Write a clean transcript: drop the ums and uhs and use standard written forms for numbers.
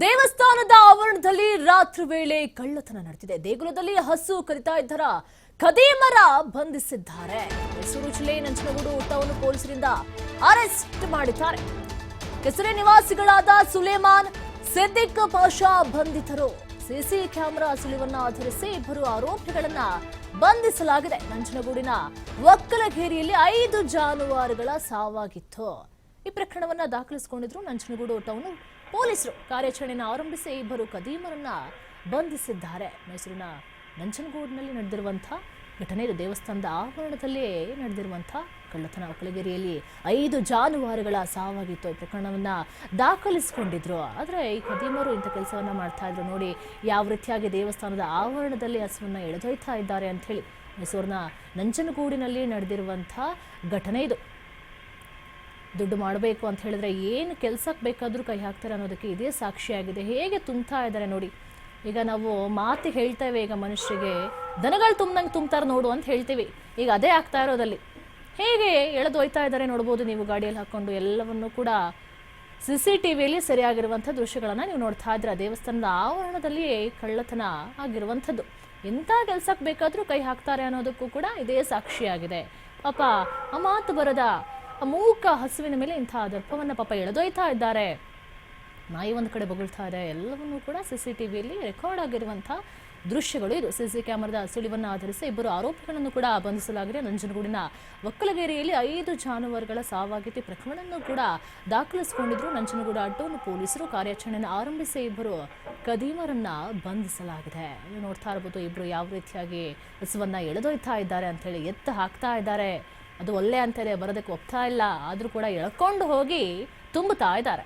ದೇವಸ್ಥಾನದ ಆವರಣದಲ್ಲಿ ರಾತ್ರಿ ವೇಳೆ ಕಳ್ಳತನ ನಡೆದಿದೆ. ದೇಗುಲದಲ್ಲಿ ಹಸು ಕರಿತಾ ಇದ್ದರ ಖದೀಮರ ಬಂಧಿಸಿದ್ದಾರೆ. ಮೈಸೂರು ಜಿಲ್ಲೆ ನಂಜನಗೂಡು ಟೌನ್ ಪೊಲೀಸರಿಂದ ಅರೆಸ್ಟ್ ಮಾಡಿದ್ದಾರೆ. ಕೆಸರೆ ನಿವಾಸಿಗಳಾದ ಸುಲೇಮಾನ್, ಸಿದ್ದಿಕ್ ಪಾಷಾ ಬಂಧಿತರು. ಸಿಸಿ ಕ್ಯಾಮೆರಾ ಸುಳಿವನ್ನ ಆಧರಿಸಿ ಇಬ್ಬರು ಆರೋಪಿಗಳನ್ನ ಬಂಧಿಸಲಾಗಿದೆ. ನಂಜನಗೂಡಿನ ಒಕ್ಕಲಗೇರಿಯಲ್ಲಿ 5 ಜಾನುವಾರುಗಳ ಸಾವಾಗಿತ್ತು. ಈ ಪ್ರಕರಣವನ್ನ ದಾಖಲಿಸಿಕೊಂಡಿದ್ರು ನಂಜನಗೂಡು ಟೌನ್ ಪೊಲೀಸರು. ಕಾರ್ಯಾಚರಣೆಯನ್ನು ಆರಂಭಿಸಿ ಇಬ್ಬರು ಖದೀಮರನ್ನ ಬಂಧಿಸಿದ್ದಾರೆ. ಮೈಸೂರಿನ ನಂಜನಗೂಡಿನಲ್ಲಿ ನಡೆದಿರುವಂತಹ ಘಟನೆ ಇದು. ದೇವಸ್ಥಾನದ ಆವರಣದಲ್ಲಿ ನಡೆದಿರುವಂತಹ ಕಳ್ಳತನ. ಒಕ್ಕಲಗೇರಿಯಲ್ಲಿ 5 ಜಾನುವಾರುಗಳ ಸಾವಾಗಿತ್ತು. ಈ ಪ್ರಕರಣವನ್ನ ದಾಖಲಿಸಿಕೊಂಡಿದ್ರು. ಆದರೆ ಈ ಖದೀಮರು ಇಂಥ ಕೆಲಸವನ್ನ ಮಾಡ್ತಾ ಇದ್ರು. ನೋಡಿ ಯಾವ ರೀತಿಯಾಗಿ ದೇವಸ್ಥಾನದ ಆವರಣದಲ್ಲಿ ಹಸುವನ್ನ ಎಳೆದೊಯ್ತಾ ಇದ್ದಾರೆ ಅಂತ ಹೇಳಿ. ಮೈಸೂರಿನ ನಂಜನಗೂಡಿನಲ್ಲಿ ನಡೆದಿರುವಂತಹ ಘಟನೆ ಇದು. ದುಡ್ಡು ಮಾಡಬೇಕು ಅಂತ ಹೇಳಿದ್ರೆ ಏನು ಕೆಲಸಕ್ಕೆ ಬೇಕಾದರೂ ಕೈ ಹಾಕ್ತಾರೆ ಅನ್ನೋದಕ್ಕೆ ಇದೇ ಸಾಕ್ಷಿಯಾಗಿದೆ. ಹೇಗೆ ತುಂಬ್ತಾ ಇದ್ದಾರೆ ನೋಡಿ. ಈಗ ನಾವು ಮಾತು ಹೇಳ್ತೇವೆ, ಈಗ ಮನುಷ್ಯರಿಗೆ ದನಗಳು ತುಂಬ್ದಂಗೆ ತುಂಬ್ತಾರೆ ನೋಡು ಅಂತ ಹೇಳ್ತೀವಿ. ಈಗ ಅದೇ ಆಗ್ತಾ ಇರೋದಲ್ಲಿ ಹೇಗೆ ಎಳೆದೊಯ್ತಾ ಇದ್ದಾರೆ ನೋಡ್ಬೋದು ನೀವು. ಗಾಡಿಯಲ್ಲಿ ಹಾಕ್ಕೊಂಡು ಎಲ್ಲವನ್ನು ಕೂಡ CCTVಯಲ್ಲಿ ಸರಿಯಾಗಿರುವಂಥ ದೃಶ್ಯಗಳನ್ನು ನೀವು ನೋಡ್ತಾ ಇದ್ರೆ. ದೇವಸ್ಥಾನದ ಆವರಣದಲ್ಲಿ ಕಳ್ಳತನ ಆಗಿರುವಂಥದ್ದು. ಎಂಥ ಕೆಲಸಕ್ಕೆ ಬೇಕಾದರೂ ಕೈ ಹಾಕ್ತಾರೆ ಅನ್ನೋದಕ್ಕೂ ಕೂಡ ಇದೇ ಸಾಕ್ಷಿಯಾಗಿದೆ. ಪಾಪ ಆ ಮಾತು ಬರದ ಮೂಕ ಹಸುವಿನ ಮೇಲೆ ಇಂಥ ದರ್ಪವನ್ನು ಪಾಪ ಎಳೆದೊಯ್ತಾ ಇದ್ದಾರೆ. ನಾಯಿ ಒಂದು ಕಡೆ ಬೊಗಳ್ತಾ ಇದೆ. ಎಲ್ಲವನ್ನೂ ಕೂಡ CCTVಯಲ್ಲಿ ರೆಕಾರ್ಡ್ ಆಗಿರುವಂಥ ದೃಶ್ಯಗಳು ಇದು. CC ಕ್ಯಾಮರಾದ ಸುಳಿವನ್ನು ಆಧರಿಸಿ ಇಬ್ಬರು ಆರೋಪಿಗಳನ್ನು ಕೂಡ ಬಂಧಿಸಲಾಗಿದೆ. ನಂಜನಗೂಡಿನ ಒಕ್ಕಲಗೇರಿಯಲ್ಲಿ 5 ಜಾನುವಾರುಗಳ ಸಾವಾಗಿತ್ತು. ಪ್ರಕರಣವನ್ನು ಕೂಡ ದಾಖಲಿಸಿಕೊಂಡಿದ್ರು ನಂಜನಗೂಡು ಟೌನ್ ಪೊಲೀಸರು. ಕಾರ್ಯಾಚರಣೆಯನ್ನು ಆರಂಭಿಸಿ ಇಬ್ಬರು ಖದೀಮರನ್ನ ಬಂಧಿಸಲಾಗಿದೆ. ನೀವು ನೋಡ್ತಾ ಇರ್ಬೋದು ಇಬ್ಬರು ಯಾವ ರೀತಿಯಾಗಿ ಹಸುವನ್ನ ಎಳೆದೊಯ್ತಾ ಇದ್ದಾರೆ ಅಂತ ಹೇಳಿ. ಎತ್ತ ಹಾಕ್ತಾ ಇದ್ದಾರೆ. ಅದು ಒಳ್ಳೆ ಅಂತಾರೆ, ಬರೋದಕ್ಕೆ ಒಪ್ತಾ ಇಲ್ಲ. ಆದರೂ ಕೂಡ ಎಳ್ಕೊಂಡು ಹೋಗಿ ತುಂಬುತ್ತಾ ಇದ್ದಾರೆ.